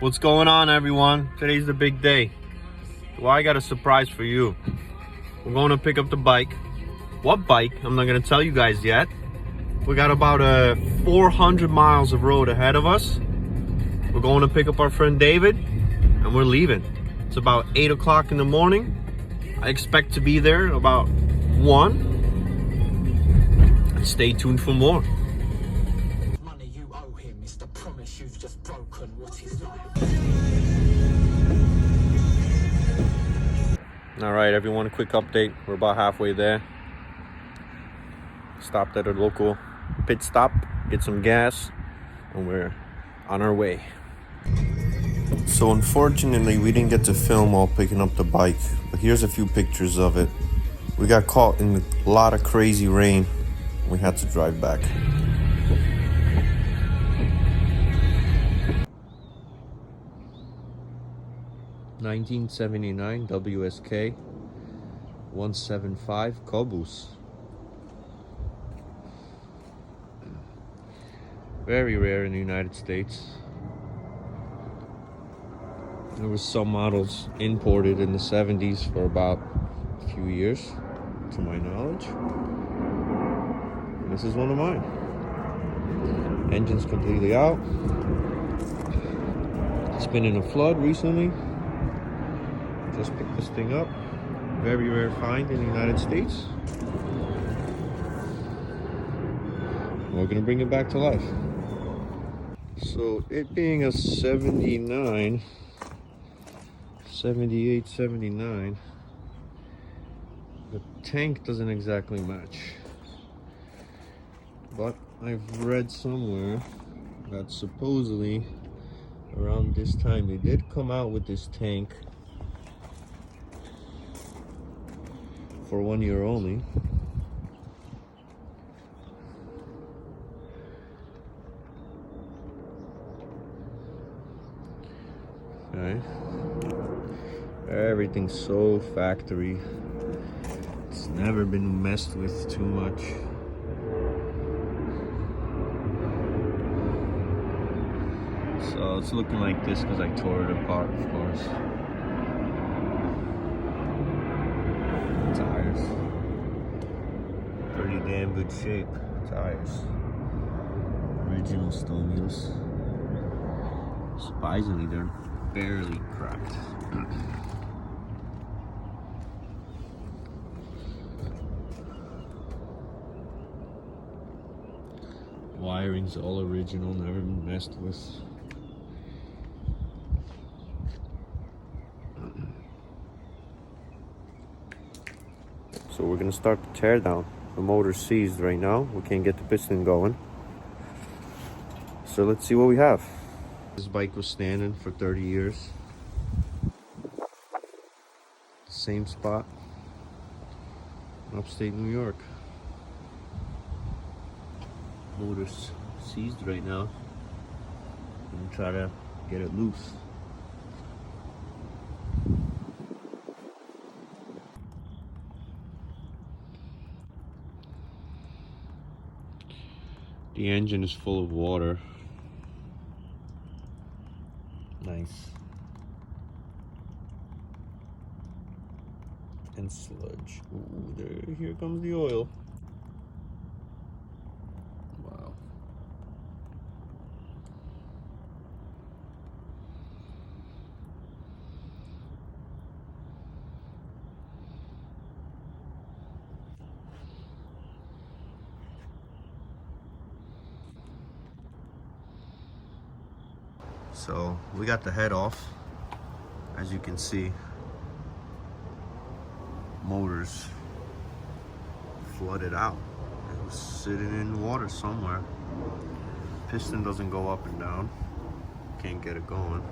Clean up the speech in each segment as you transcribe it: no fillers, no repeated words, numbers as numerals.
What's going on, everyone? Today's the big day. Well, I got a surprise for you. We're going to pick up the bike. What bike? I'm not going to tell you guys yet. We got about 400 miles of road ahead of us. We're going to pick up our friend David, and we're leaving. It's about 8 o'clock in the morning. I expect to be there about 1. And stay tuned for more. Money you owe him is the promise you've just broken. What is life? All right, everyone, a quick update. We're about halfway there. Stopped at a local pit stop, get some gas, and we're on our way. So unfortunately, we didn't get to film while picking up the bike, but here's a few pictures of it. We got caught in a lot of crazy rain. We had to drive back. (1979) WSK 175 Kobuz. Very rare in the United States. There was some models imported in the 70s for about a few years, to my knowledge. And this is one of mine. Engine's completely out. It's been in a flood recently. Just picked this thing up. Very rare find in the United States. We're gonna bring it back to life. So it being a 78, 79, the tank doesn't exactly match. But I've read somewhere that supposedly around this time they did come out with this tank for 1 year only. Okay. Everything's so factory. It's never been messed with too much. So it's looking like this because I tore it apart, of course. Tires. Pretty damn good shape. Tires. Original stone wheels. Surprisingly, they're barely cracked. Wiring's all original, never been messed with. So we're gonna start the teardown. The motor's seized right now. We can't get the piston going. So let's see what we have. This bike was standing for 30 years. Same spot. Upstate New York. Motor's seized right now. I'm gonna try to get it loose. The engine is full of water. Nice. And sludge. Ooh, here comes the oil. Wow. So we got the head off. As you can see, motor's flooded out. It was sitting in water somewhere. Piston doesn't go up and down. Can't get it going.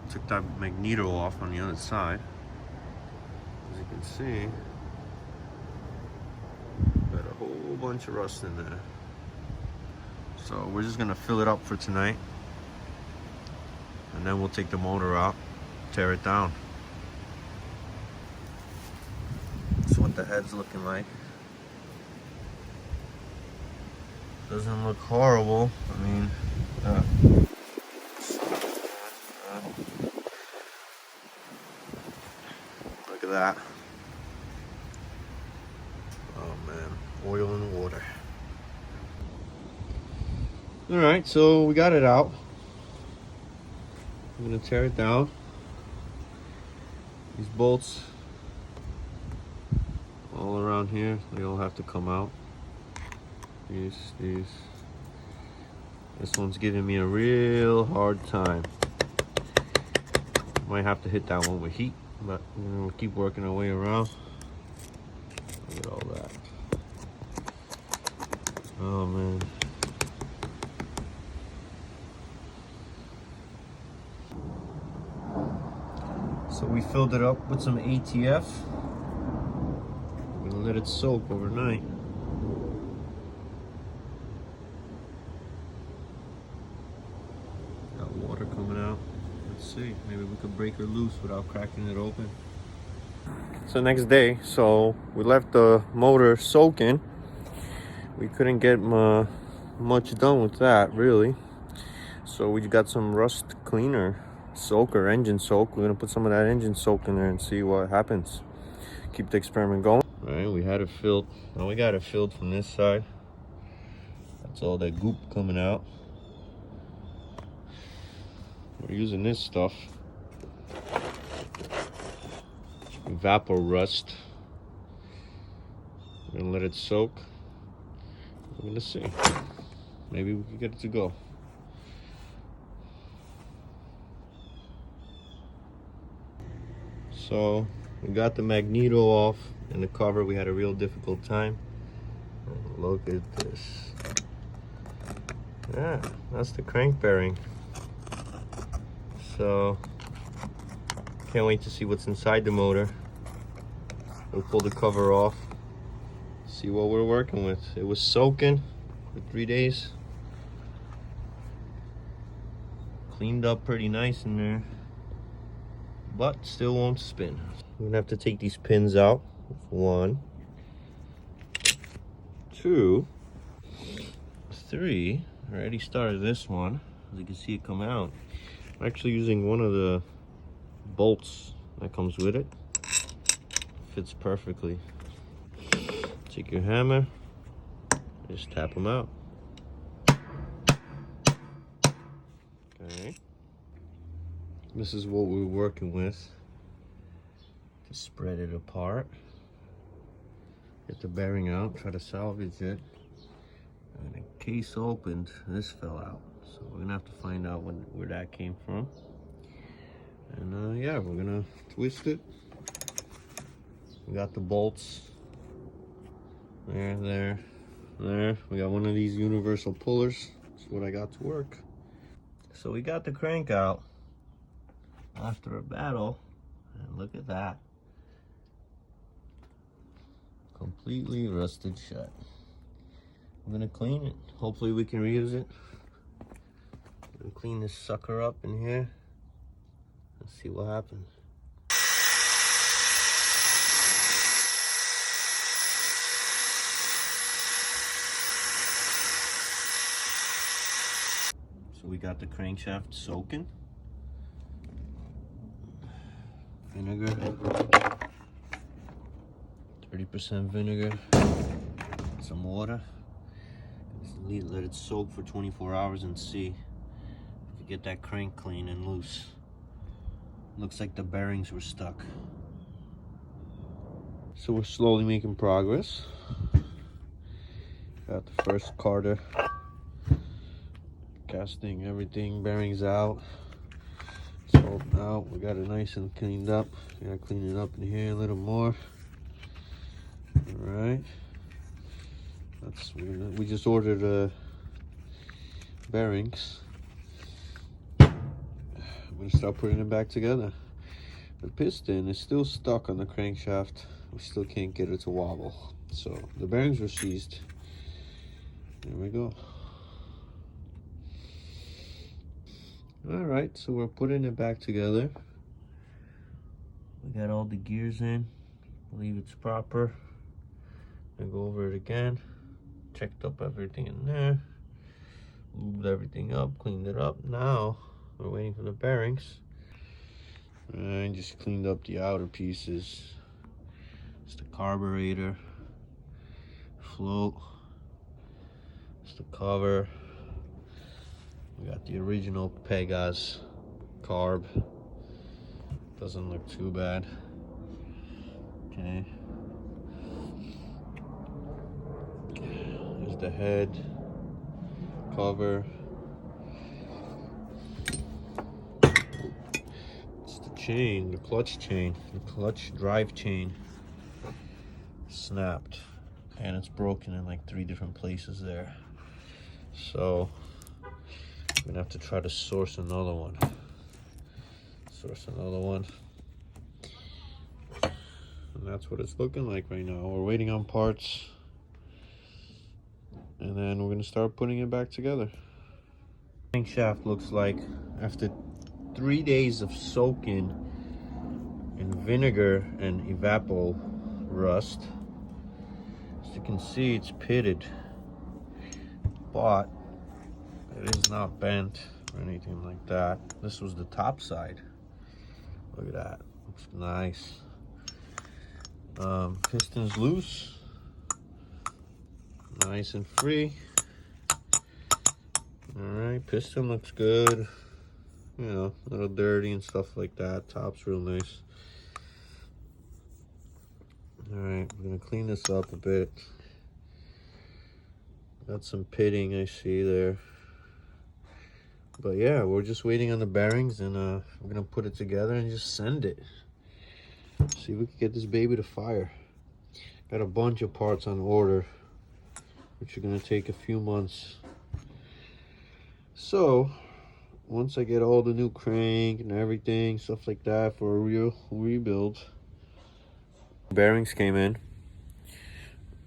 Took that magneto off on the other side. As you can see, got a whole bunch of rust in there. So we're just gonna fill it up for tonight. And then we'll take the motor out, tear it down. That's what the head's looking like. Doesn't look horrible. I mean, at that. Oh man, oil and water. All right, so we got it out. I'm gonna tear it down. These bolts all around here, they all have to come out. These. This one's giving me a real hard time. Might have to hit that one with heat, but we'll keep working our way around. Look at all that. Oh man. So we filled it up with some ATF. We're gonna let it soak overnight. Got water coming out. Let's see, maybe we could break her loose without cracking it open. It's the next day, so we left the motor soaking. We couldn't get much done with that, really. So we got some rust cleaner soaker, engine soak. We're gonna put some of that engine soak in there and see what happens. Keep the experiment going. All right, we had it filled. Now we got it filled from this side. That's all that goop coming out. We're using this stuff. Vapor rust. We're gonna let it soak. We're gonna see. Maybe we can get it to go. So we got the magneto off and the cover. We had a real difficult time. And look at this. Yeah, that's the crank bearing. So can't wait to see what's inside the motor. We'll pull the cover off, see what we're working with. It was soaking for 3 days. Cleaned up pretty nice in there, but still won't spin. We're gonna have to take these pins out. 1, 2, 3. I already started this one. As you can see it come out. I'm actually using one of the bolts that comes with it. Fits perfectly. Take your hammer, just tap them out. Okay. This is what we're working with to spread it apart. Get the bearing out, try to salvage it. And the case opened, this fell out. So we're gonna have to find out where that came from. And yeah, we're gonna twist it. We got the bolts. There. We got one of these universal pullers. That's what I got to work. So we got the crank out after a battle. And look at that. Completely rusted shut. I'm gonna clean it. Hopefully we can reuse it. I'm gonna clean this sucker up in here. Let's see what happens. So we got the crankshaft soaking. Vinegar. 30% vinegar. Some water. Just let it soak for 24 hours and see if we get that crank clean and loose. Looks like the bearings were stuck. So we're slowly making progress. Got the first carter. Casting everything, bearings out. It's all out. We got it nice and cleaned up. We gotta clean it up in here a little more. Alright. We just ordered bearings. I'm gonna start putting it back together. The piston is still stuck on the crankshaft. We still can't get it to wobble. So the bearings were seized. There we go. Alright, so we're putting it back together. We got all the gears in. Believe it's proper. I go over it again. Checked up everything in there. Lubed everything up, cleaned it up. Now we're waiting for the bearings. And just cleaned up the outer pieces. It's the carburetor, float, it's the cover. We got the original Pegas carb. Doesn't look too bad. Okay. There's the head, cover. It's the chain, the clutch chain, the clutch drive chain snapped, and it's broken in like 3 different places there. So I'm gonna have to try to source another one. And that's what it's looking like right now. We're waiting on parts, and then we're gonna start putting it back together. Crankshaft looks like after 3 days of soaking in vinegar and evapo rust. As you can see, it's pitted, but it is not bent or anything like that. This was the top side. Look at that, looks nice. Piston's loose, nice and free. All right, piston looks good. You know, a little dirty and stuff like that. Top's real nice. All right, we're gonna clean this up a bit. Got some pitting I see there. But yeah, we're just waiting on the bearings, and we're gonna put it together and just send it. See if we can get this baby to fire. Got a bunch of parts on order, which are gonna take a few months. So once I get all the new crank and everything, stuff like that for a real rebuild. Bearings came in.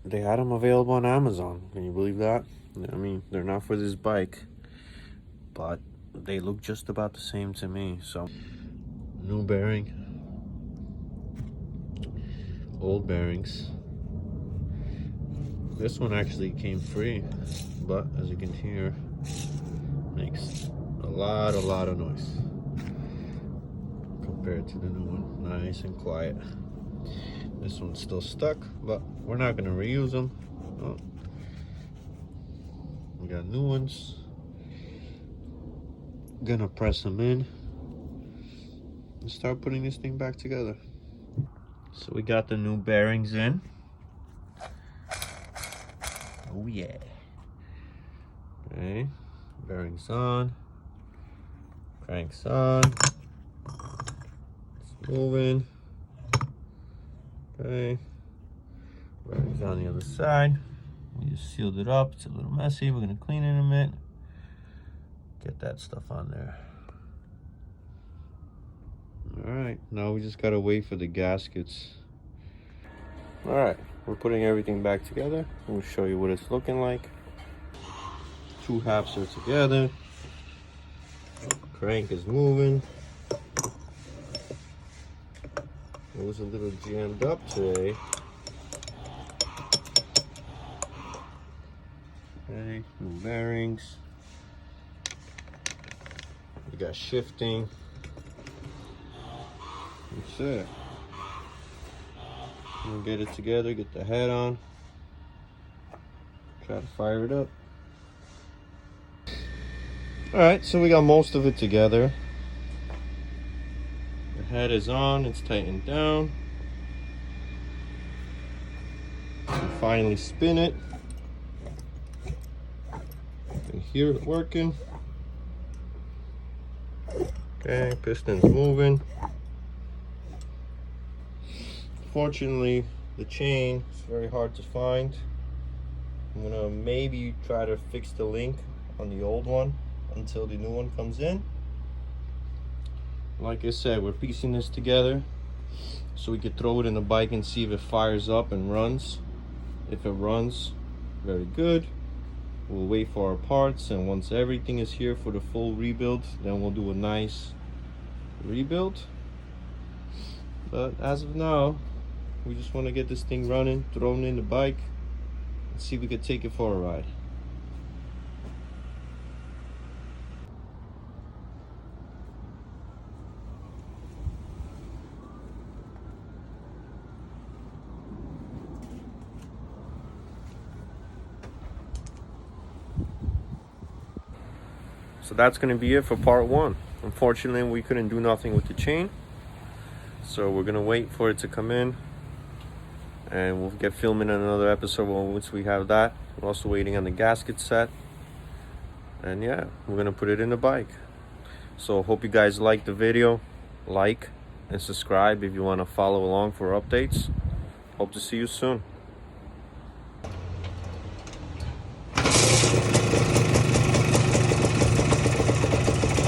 They had them available on Amazon. Can you believe that? I mean, they're not for this bike, but they look just about the same to me. So new bearing, old bearings. This one actually came free, but as you can hear, makes a lot of noise compared to the new one. Nice and quiet. This one's still stuck, but we're not gonna reuse them. Oh. We got new ones. Gonna press them in and start putting this thing back together. So we got the new bearings in. Oh yeah. Okay, bearings on, cranks on, it's moving. Okay, bearings on the other side. We just sealed it up. It's a little messy. We're gonna clean it in a minute. Get that stuff on there. All right, now we just gotta wait for the gaskets. All right, we're putting everything back together. We'll show you what it's looking like. 2 halves are together. Crank is moving. It was a little jammed up today. Okay, new bearings. We got shifting. That's it. We'll get it together, get the head on. Try to fire it up. Alright, so we got most of it together. The head is on, it's tightened down. And finally spin it. You can hear it working. Okay, piston's moving. Fortunately, the chain is very hard to find. I'm gonna maybe try to fix the link on the old one until the new one comes in. Like I said, we're piecing this together so we could throw it in the bike and see if it fires up and runs. If it runs, very good. We'll wait for our parts, and once everything is here for the full rebuild, then we'll do a nice rebuild. But as of now, we just want to get this thing running, thrown in the bike, and see if we could take it for a ride. So that's gonna be it for part 1. Unfortunately, we couldn't do nothing with the chain, so we're gonna wait for it to come in, and we'll get filming another episode once we have that. We're also waiting on the gasket set, and yeah, we're gonna put it in the bike. So hope you guys liked the video. Like and subscribe if you want to follow along for updates. Hope to see you soon.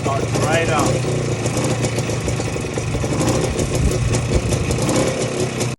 Starts right up.